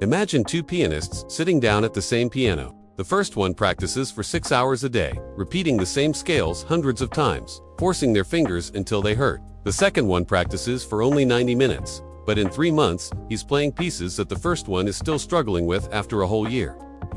Imagine two pianists sitting down at the same piano. The first one practices for 6 hours a day, repeating the same scales hundreds of times, forcing their fingers until they hurt. The second one practices for only 90 minutes, but in 3 months, he's playing pieces that the first one is still struggling with after a whole year.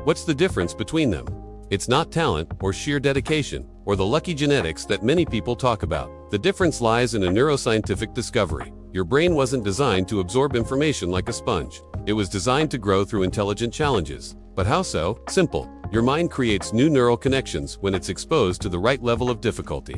What's the difference between them? It's not talent or sheer dedication, or the lucky genetics that many people talk about. The difference lies in a neuroscientific discovery. Your brain wasn't designed to absorb information like a sponge. It was designed to grow through intelligent challenges. But how so? Simple. Your mind creates new neural connections when it's exposed to the right level of difficulty.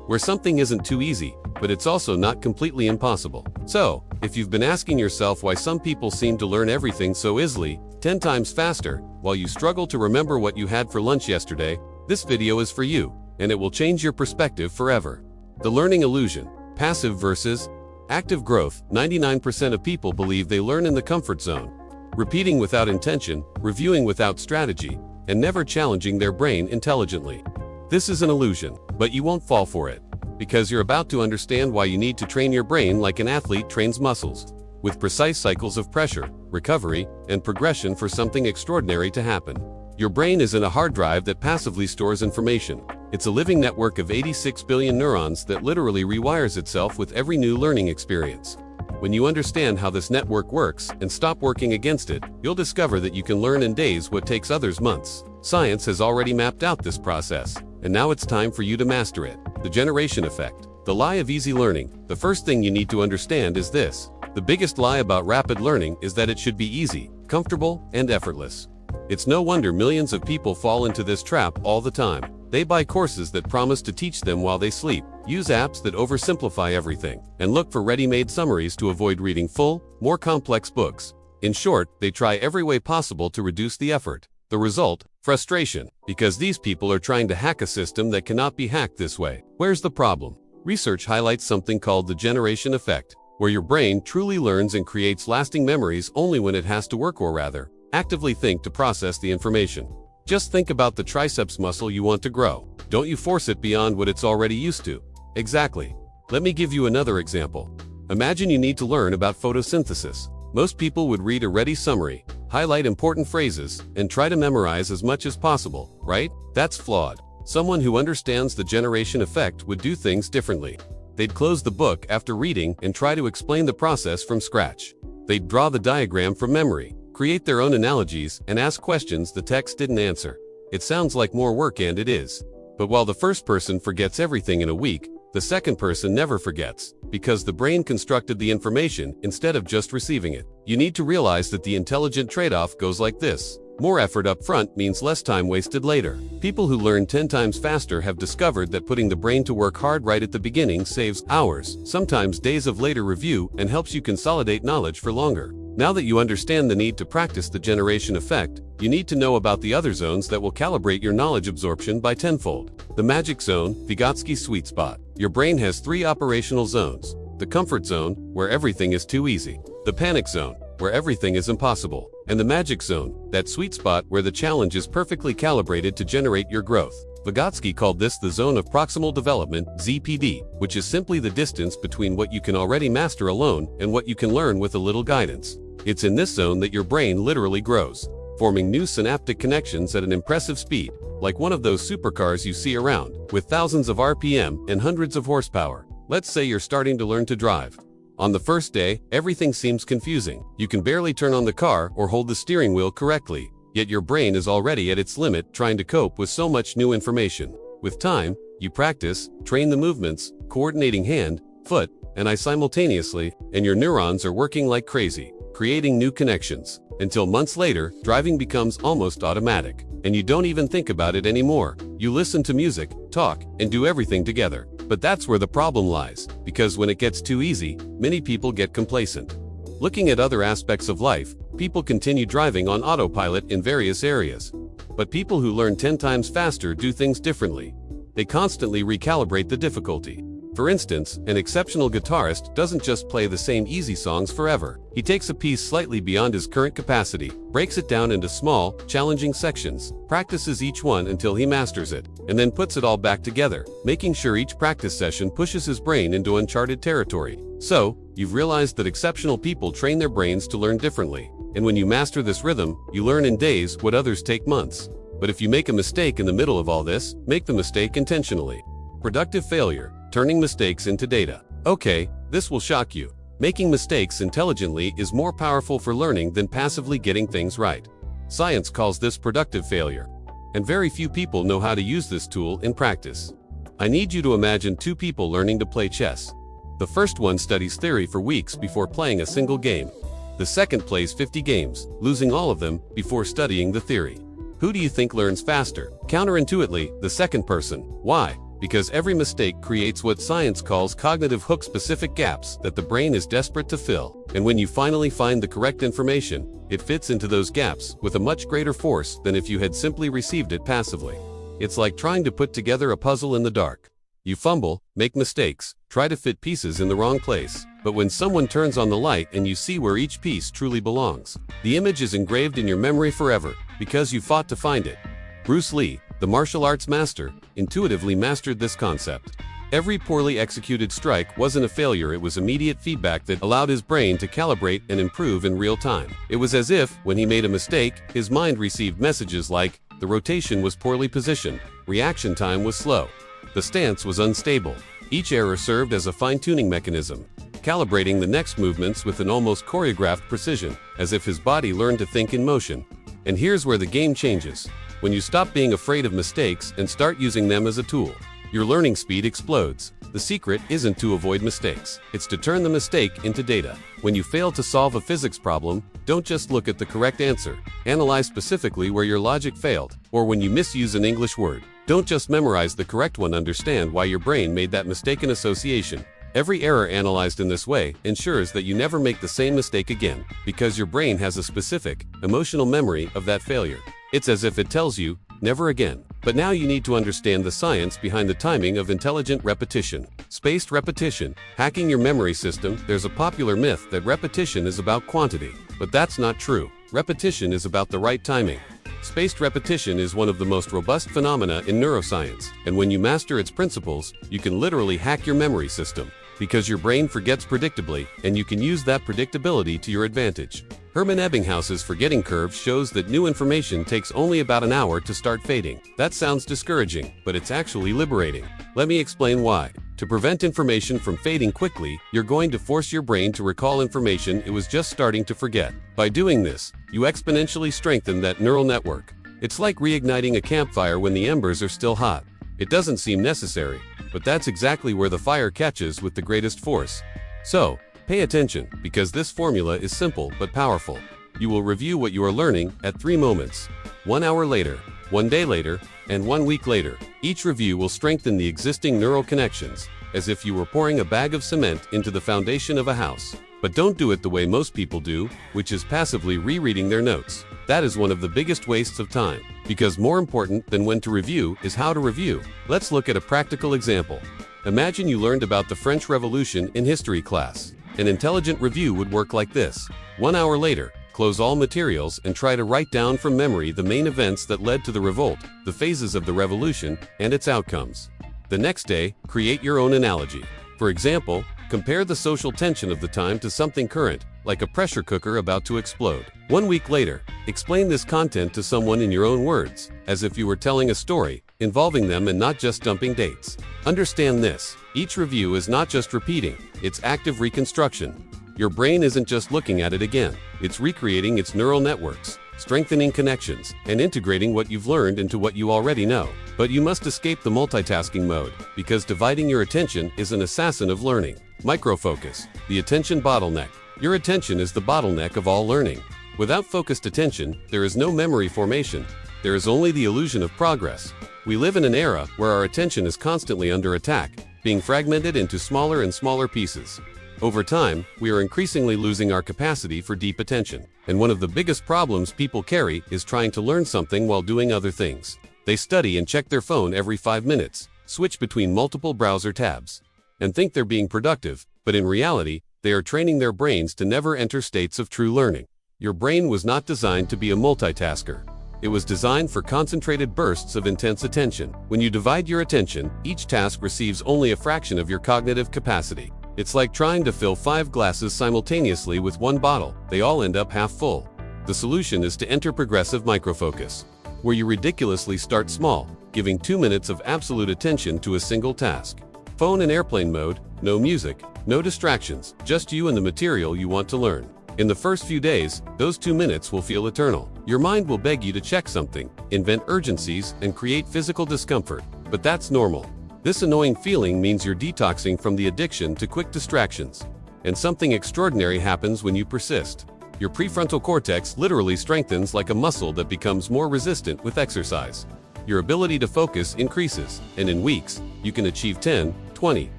Where something isn't too easy, but it's also not completely impossible. So, if you've been asking yourself why some people seem to learn everything so easily, 10 times faster, while you struggle to remember what you had for lunch yesterday, this video is for you, and it will change your perspective forever. The learning illusion. Passive versus active growth. 99% of people believe they learn in the comfort zone, repeating without intention, reviewing without strategy, and never challenging their brain intelligently. This is an illusion, but you won't fall for it, because you're about to understand why you need to train your brain like an athlete trains muscles, with precise cycles of pressure, recovery, and progression for something extraordinary to happen. Your brain isn't a hard drive that passively stores information. It's a living network of 86 billion neurons that literally rewires itself with every new learning experience. When you understand how this network works and stop working against it, you'll discover that you can learn in days what takes others months. Science has already mapped out this process, and now it's time for you to master it. The generation effect. The lie of easy learning. The first thing you need to understand is this. The biggest lie about rapid learning is that it should be easy, comfortable, and effortless. It's no wonder millions of people fall into this trap all the time. They buy courses that promise to teach them while they sleep, use apps that oversimplify everything, and look for ready-made summaries to avoid reading full, more complex books. In short, they try every way possible to reduce the effort. The result? Frustration, because these people are trying to hack a system that cannot be hacked this way. Where's the problem? Research highlights something called the generation effect, where your brain truly learns and creates lasting memories only when it has to work, or rather, actively think to process the information. Just think about the triceps muscle you want to grow. Don't you force it beyond what it's already used to. Exactly. Let me give you another example. Imagine you need to learn about photosynthesis. Most people would read a ready summary, highlight important phrases, and try to memorize as much as possible, right? That's flawed. Someone who understands the generation effect would do things differently. They'd close the book after reading and try to explain the process from scratch. They'd draw the diagram from memory, create their own analogies, and ask questions the text didn't answer. It sounds like more work, and it is. But while the first person forgets everything in a week, the second person never forgets, because the brain constructed the information instead of just receiving it. You need to realize that the intelligent trade-off goes like this. More effort up front means less time wasted later. People who learn 10 times faster have discovered that putting the brain to work hard right at the beginning saves hours, sometimes days of later review, and helps you consolidate knowledge for longer. Now that you understand the need to practice the generation effect, you need to know about the other zones that will calibrate your knowledge absorption by tenfold. The magic zone, Vygotsky's sweet spot. Your brain has 3 operational zones. The comfort zone, where everything is too easy. The panic zone, where everything is impossible. And the magic zone, that sweet spot where the challenge is perfectly calibrated to generate your growth. Vygotsky called this the zone of proximal development, ZPD, which is simply the distance between what you can already master alone and what you can learn with a little guidance. It's in this zone that your brain literally grows, forming new synaptic connections at an impressive speed, like one of those supercars you see around, with thousands of RPM and hundreds of horsepower. Let's say you're starting to learn to drive. On the first day, everything seems confusing. You can barely turn on the car or hold the steering wheel correctly, yet your brain is already at its limit trying to cope with so much new information. With time, you practice, train the movements, coordinating hand, foot, and eye simultaneously, and your neurons are working like crazy, creating new connections. Until months later, driving becomes almost automatic, and you don't even think about it anymore. You listen to music, talk, and do everything together. But that's where the problem lies, because when it gets too easy, many people get complacent. Looking at other aspects of life, people continue driving on autopilot in various areas. But people who learn 10 times faster do things differently. They constantly recalibrate the difficulty. For instance, an exceptional guitarist doesn't just play the same easy songs forever. He takes a piece slightly beyond his current capacity, breaks it down into small, challenging sections, practices each one until he masters it, and then puts it all back together, making sure each practice session pushes his brain into uncharted territory. So, you've realized that exceptional people train their brains to learn differently. And when you master this rhythm, you learn in days what others take months. But if you make a mistake in the middle of all this, make the mistake intentionally. Productive failure, turning mistakes into data. Okay, this will shock you. Making mistakes intelligently is more powerful for learning than passively getting things right. Science calls this productive failure. And very few people know how to use this tool in practice. I need you to imagine two people learning to play chess. The first one studies theory for weeks before playing a single game. The second plays 50 games, losing all of them before studying the theory. Who do you think learns faster? Counterintuitively, the second person. Why? Because every mistake creates what science calls cognitive hook-specific gaps that the brain is desperate to fill. And when you finally find the correct information, it fits into those gaps with a much greater force than if you had simply received it passively. It's like trying to put together a puzzle in the dark. You fumble, make mistakes, try to fit pieces in the wrong place. But when someone turns on the light and you see where each piece truly belongs, the image is engraved in your memory forever because you fought to find it. Bruce Lee, the martial arts master, intuitively mastered this concept. Every poorly executed strike wasn't a failure, it was immediate feedback that allowed his brain to calibrate and improve in real time. It was as if, when he made a mistake, his mind received messages like, the rotation was poorly positioned, reaction time was slow, the stance was unstable. Each error served as a fine-tuning mechanism, calibrating the next movements with an almost choreographed precision, as if his body learned to think in motion. And here's where the game changes. When you stop being afraid of mistakes and start using them as a tool, your learning speed explodes. The secret isn't to avoid mistakes, it's to turn the mistake into data. When you fail to solve a physics problem, don't just look at the correct answer. Analyze specifically where your logic failed. Or when you misuse an English word, don't just memorize the correct one, understand why your brain made that mistaken association. Every error analyzed in this way ensures that you never make the same mistake again, because your brain has a specific, emotional memory of that failure. It's as if it tells you, never again. But now you need to understand the science behind the timing of intelligent repetition. Spaced repetition, hacking your memory system. There's a popular myth that repetition is about quantity, but that's not true. Repetition is about the right timing. Spaced repetition is one of the most robust phenomena in neuroscience, and when you master its principles, you can literally hack your memory system, because your brain forgets predictably, and you can use that predictability to your advantage. Hermann Ebbinghaus's forgetting curve shows that new information takes only about an hour to start fading. That sounds discouraging, but it's actually liberating. Let me explain why. To prevent information from fading quickly, you're going to force your brain to recall information it was just starting to forget. By doing this, you exponentially strengthen that neural network. It's like reigniting a campfire when the embers are still hot. It doesn't seem necessary, but that's exactly where the fire catches with the greatest force. So, pay attention, because this formula is simple but powerful. You will review what you are learning at 3 moments: 1 hour later, 1 day later, and 1 week later. Each review will strengthen the existing neural connections, as if you were pouring a bag of cement into the foundation of a house. But don't do it the way most people do, which is passively rereading their notes. That is one of the biggest wastes of time, because more important than when to review is how to review. Let's look at a practical example. Imagine you learned about the French Revolution in history class. An intelligent review would work like this. 1 hour later, close all materials and try to write down from memory the main events that led to the revolt, the phases of the revolution, and its outcomes. The next day, create your own analogy. For example, compare the social tension of the time to something current, like a pressure cooker about to explode. 1 week later, explain this content to someone in your own words, as if you were telling a story, involving them and not just dumping dates. Understand this: each review is not just repeating, it's active reconstruction. Your brain isn't just looking at it again, it's recreating its neural networks, strengthening connections, and integrating what you've learned into what you already know. But you must escape the multitasking mode, because dividing your attention is an assassin of learning. Microfocus, the attention bottleneck. Your attention is the bottleneck of all learning. Without focused attention, there is no memory formation. There is only the illusion of progress. We live in an era where our attention is constantly under attack, being fragmented into smaller and smaller pieces. Over time, we are increasingly losing our capacity for deep attention. And one of the biggest problems people carry is trying to learn something while doing other things. They study and check their phone every 5 minutes, switch between multiple browser tabs, and think they're being productive, but in reality, they are training their brains to never enter states of true learning. Your brain was not designed to be a multitasker. It was designed for concentrated bursts of intense attention. When you divide your attention, each task receives only a fraction of your cognitive capacity. It's like trying to fill 5 glasses simultaneously with 1 bottle. They all end up half full. The solution is to enter progressive microfocus, where you ridiculously start small, giving 2 minutes of absolute attention to a single task. Phone in airplane mode, no music, no distractions, just you and the material you want to learn. In the first few days, those 2 minutes will feel eternal. Your mind will beg you to check something, invent urgencies, and create physical discomfort. But that's normal. This annoying feeling means you're detoxing from the addiction to quick distractions. And something extraordinary happens when you persist. Your prefrontal cortex literally strengthens like a muscle that becomes more resistant with exercise. Your ability to focus increases, and in weeks, you can achieve 10, 20,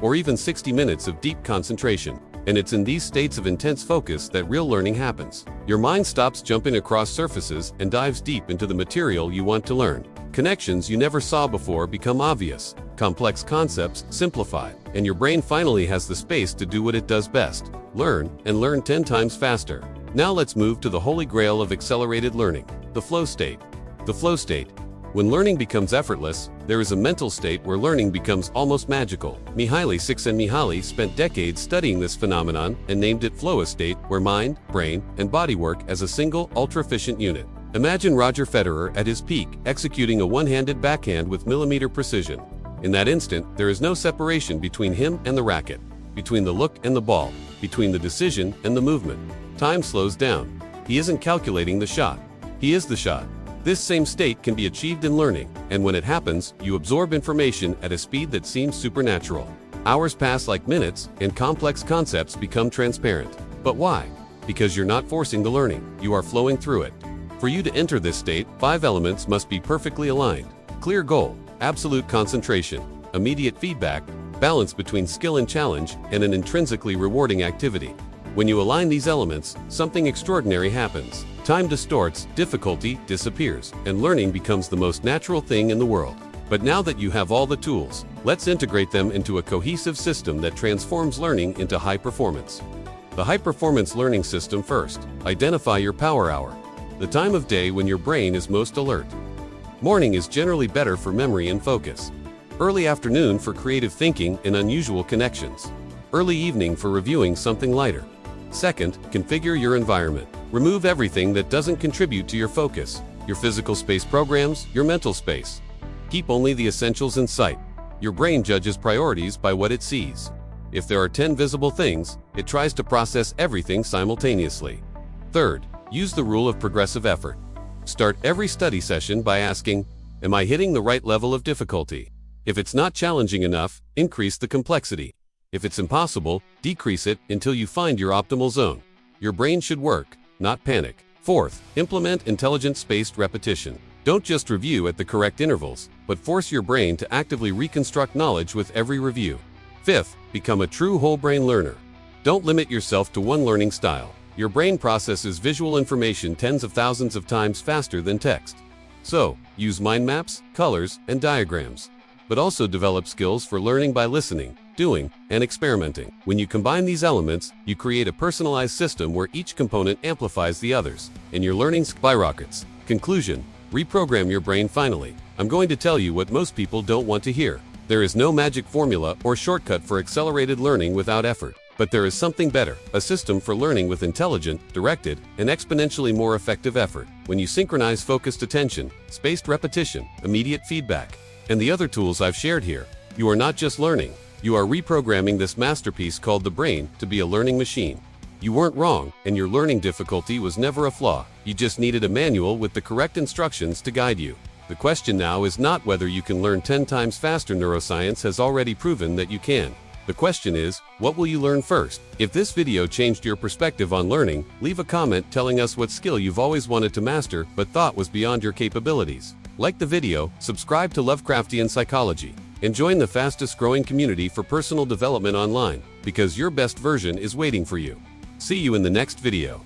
or even 60 minutes of deep concentration. And it's in these states of intense focus that real learning happens. Your mind stops jumping across surfaces and dives deep into the material you want to learn. Connections you never saw before become obvious, complex concepts simplify, and your brain finally has the space to do what it does best: learn, and learn 10 times faster. Now let's move to the holy grail of accelerated learning, the flow state. The flow state. When learning becomes effortless, there is a mental state where learning becomes almost magical. Mihaly Csikszentmihalyi spent decades studying this phenomenon and named it flow state, where mind, brain, and body work as a single, ultra-efficient unit. Imagine Roger Federer at his peak, executing a one-handed backhand with millimeter precision. In that instant, there is no separation between him and the racket, between the look and the ball, between the decision and the movement. Time slows down. He isn't calculating the shot. He is the shot. This same state can be achieved in learning, and when it happens, you absorb information at a speed that seems supernatural. Hours pass like minutes, and complex concepts become transparent. But why? Because you're not forcing the learning, you are flowing through it. For you to enter this state, 5 elements must be perfectly aligned. Clear goal, absolute concentration, immediate feedback, balance between skill and challenge, and an intrinsically rewarding activity. When you align these elements, something extraordinary happens. Time distorts, difficulty disappears, and learning becomes the most natural thing in the world. But now that you have all the tools, let's integrate them into a cohesive system that transforms learning into high performance. The high-performance learning system first. Identify your power hour, the time of day when your brain is most alert. Morning is generally better for memory and focus. Early afternoon for creative thinking and unusual connections. Early evening for reviewing something lighter. Second, configure your environment. Remove everything that doesn't contribute to your focus. Your physical space programs, your mental space. Keep only the essentials in sight. Your brain judges priorities by what it sees. If there are 10 visible things, it tries to process everything simultaneously. Third, use the rule of progressive effort. Start every study session by asking, am I hitting the right level of difficulty? If it's not challenging enough, increase the complexity. If it's impossible, decrease it until you find your optimal zone. Your brain should work, not panic. Fourth, implement intelligent spaced repetition. Don't just review at the correct intervals, but force your brain to actively reconstruct knowledge with every review. Fifth, become a true whole brain learner. Don't limit yourself to one learning style. Your brain processes visual information tens of thousands of times faster than text. So, use mind maps, colors, and diagrams. But also develop skills for learning by listening, doing, and experimenting. When you combine these elements, you create a personalized system where each component amplifies the others, and your learning skyrockets. Conclusion: reprogram your brain finally. I'm going to tell you what most people don't want to hear. There is no magic formula or shortcut for accelerated learning without effort. But there is something better, a system for learning with intelligent, directed, and exponentially more effective effort. When you synchronize focused attention, spaced repetition, immediate feedback, and the other tools I've shared here, you are not just learning, you are reprogramming this masterpiece called the brain to be a learning machine. You weren't wrong, and your learning difficulty was never a flaw. You just needed a manual with the correct instructions to guide you. The question now is not whether you can learn 10 times faster. Neuroscience has already proven that you can. The question is, what will you learn first? If this video changed your perspective on learning, leave a comment telling us what skill you've always wanted to master but thought was beyond your capabilities. Like the video, subscribe to Lovecraftian Psychology, and join the fastest growing community for personal development online, because your best version is waiting for you. See you in the next video.